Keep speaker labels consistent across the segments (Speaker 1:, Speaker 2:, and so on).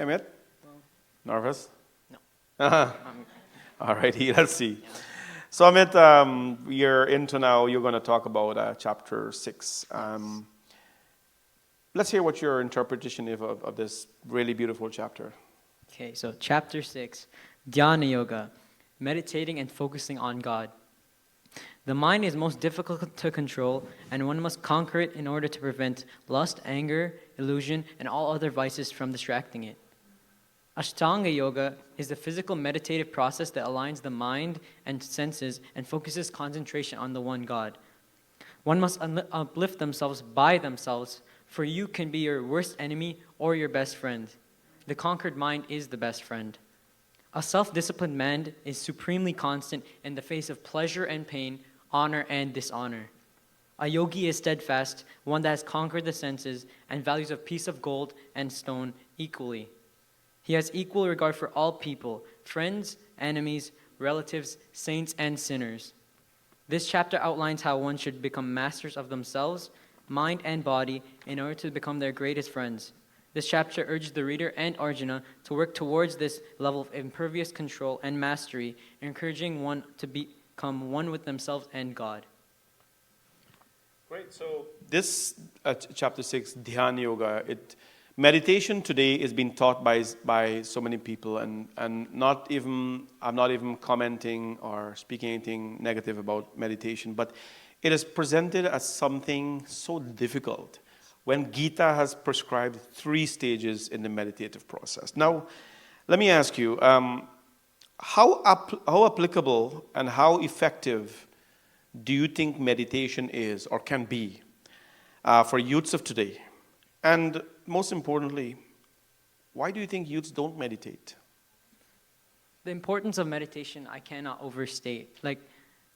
Speaker 1: Amit? Nervous?
Speaker 2: No.
Speaker 1: All righty, let's see.
Speaker 2: Yeah.
Speaker 1: So Amit, you're into now, you're going to talk about chapter 6. Let's hear what your interpretation is of this really beautiful chapter.
Speaker 2: Okay, so chapter 6, Dhyana Yoga, meditating and focusing on God. The mind is most difficult to control, and one must conquer it in order to prevent lust, anger, illusion, and all other vices from distracting it. Ashtanga Yoga is the physical meditative process that aligns the mind and senses and focuses concentration on the one God. One must uplift themselves by themselves, for you can be your worst enemy or your best friend. The conquered mind is the best friend. A self-disciplined man is supremely constant in the face of pleasure and pain, honor and dishonor. A yogi is steadfast, one that has conquered the senses and values a piece of gold and stone equally. He has equal regard for all people, friends, enemies, relatives, saints, and sinners. This chapter outlines how one should become masters of themselves, mind and body, in order to become their greatest friends. This chapter urges the reader and Arjuna to work towards this level of impervious control and mastery, encouraging one to become one with themselves and God.
Speaker 1: Great. So this chapter 6, Dhyana Yoga, meditation today is being taught by so many people, and I'm not even commenting or speaking anything negative about meditation, but it is presented as something so difficult when Gita has prescribed 3 stages in the meditative process. Now, let me ask you, how applicable and how effective do you think meditation is or can be for youths of today? And most importantly, why do you think youths don't meditate?
Speaker 2: The importance of meditation I cannot overstate. Like,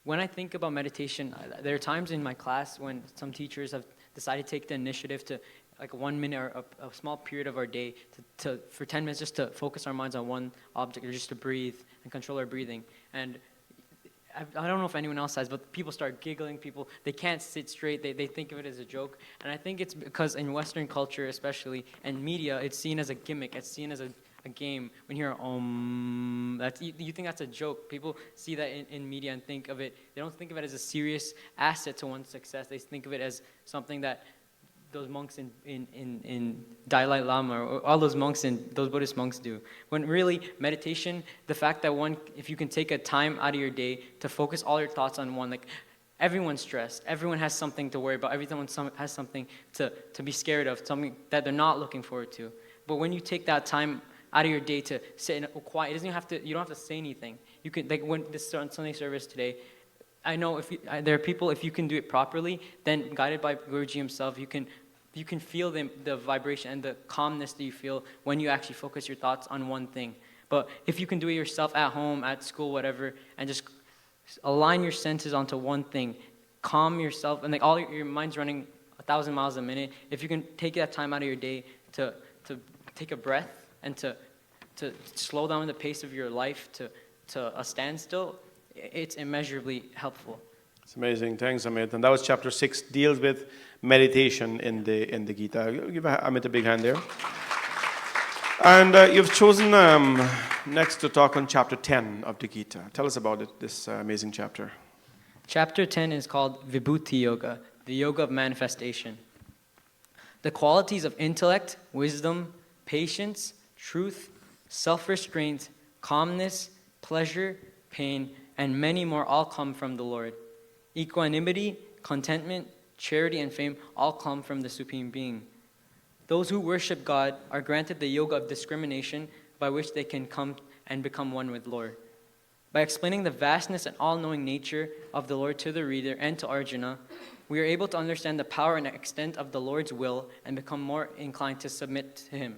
Speaker 2: when I think about meditation, there are times in my class when some teachers have decided to take the initiative to, like, 1 minute or a small period of our day for 10 minutes just to focus our minds on one object or just to breathe and control our breathing. And I don't know if anyone else has, but people start giggling. They can't sit straight. They think of it as a joke. And I think it's because in Western culture especially, and media, it's seen as a gimmick. It's seen as a game. When you hear you think that's a joke. People see that in media and think of it. They don't think of it as a serious asset to one's success. They think of it as something that those monks in Dalai Lama or all those monks and those Buddhist monks do. When really meditation, the fact that if you can take a time out of your day to focus all your thoughts on one, like everyone's stressed, everyone has something to worry about, everyone has something to be scared of, something that they're not looking forward to. But when you take that time out of your day to sit in a quiet, you don't have to say anything. You can, like when this Sunday service today, I know there are people, if you can do it properly, then guided by Guruji himself, you can feel the vibration and the calmness that you feel when you actually focus your thoughts on one thing. But if you can do it yourself at home, at school, whatever, and just align your senses onto one thing, calm yourself, and like all your mind's running 1,000 miles a minute, if you can take that time out of your day to take a breath and to slow down the pace of your life to a standstill, it's immeasurably helpful.
Speaker 1: It's amazing. Thanks, Amit. And that was chapter 6, deals with meditation in the Gita. Give Amit a big hand there. And you've chosen next to talk on chapter 10 of the Gita. Tell us about it, this amazing chapter.
Speaker 2: Chapter 10 is called Vibhuti Yoga, the yoga of manifestation. The qualities of intellect, wisdom, patience, truth, self-restraint, calmness, pleasure, pain, and many more all come from the Lord. Equanimity, contentment, charity, and fame all come from the Supreme Being. Those who worship God are granted the yoga of discrimination by which they can come and become one with Lord. By explaining the vastness and all-knowing nature of the Lord to the reader and to Arjuna, we are able to understand the power and extent of the Lord's will and become more inclined to submit to Him.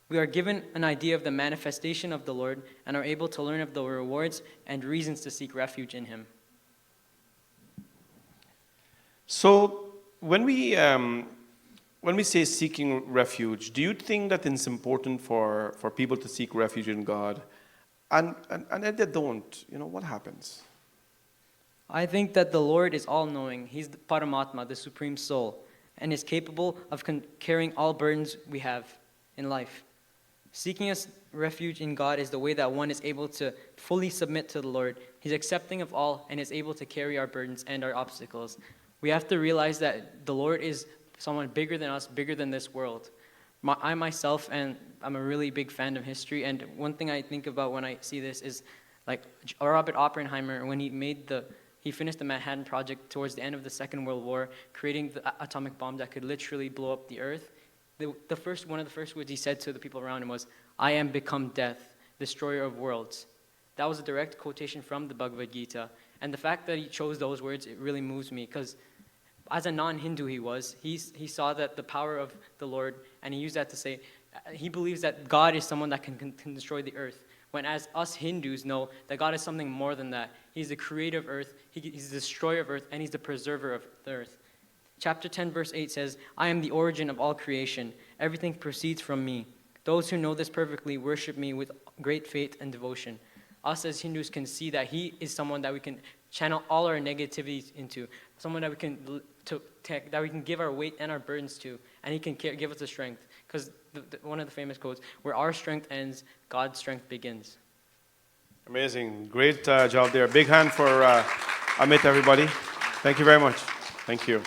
Speaker 2: We are given an idea of the manifestation of the Lord and are able to learn of the rewards and reasons to seek refuge in Him.
Speaker 1: So when we say seeking refuge, do you think that it's important for people to seek refuge in God? And if they don't, what happens?
Speaker 2: I think that the Lord is all-knowing. He's the Paramatma, the Supreme Soul, and is capable of carrying all burdens we have. in life. Seeking a refuge in God is the way that one is able to fully submit to the Lord. He's accepting of all and is able to carry our burdens and our obstacles. We have to realize that the Lord is someone bigger than us, bigger than this world. I myself, and I'm a really big fan of history, and one thing I think about when I see this is like Robert Oppenheimer, when he finished the Manhattan Project towards the end of the Second World War, creating the atomic bomb that could literally blow up the earth. One of the first words he said to the people around him was, "I am become death, destroyer of worlds." That was a direct quotation from the Bhagavad Gita. And the fact that he chose those words, it really moves me, because as a non-Hindu he saw that the power of the Lord, and he used that to say, he believes that God is someone that can destroy the earth. When as us Hindus know that God is something more than that. He's the creator of earth, he's the destroyer of earth, and he's the preserver of the earth. Chapter 10, verse 8 says, "I am the origin of all creation. Everything proceeds from me. Those who know this perfectly worship me with great faith and devotion." Us as Hindus can see that he is someone that we can channel all our negativities into, someone that we can give our weight and our burdens to, and he can give us the strength. Because one of the famous quotes, "Where our strength ends, God's strength begins."
Speaker 1: Amazing. Great job there. Big hand for Amit, everybody. Thank you very much. Thank you.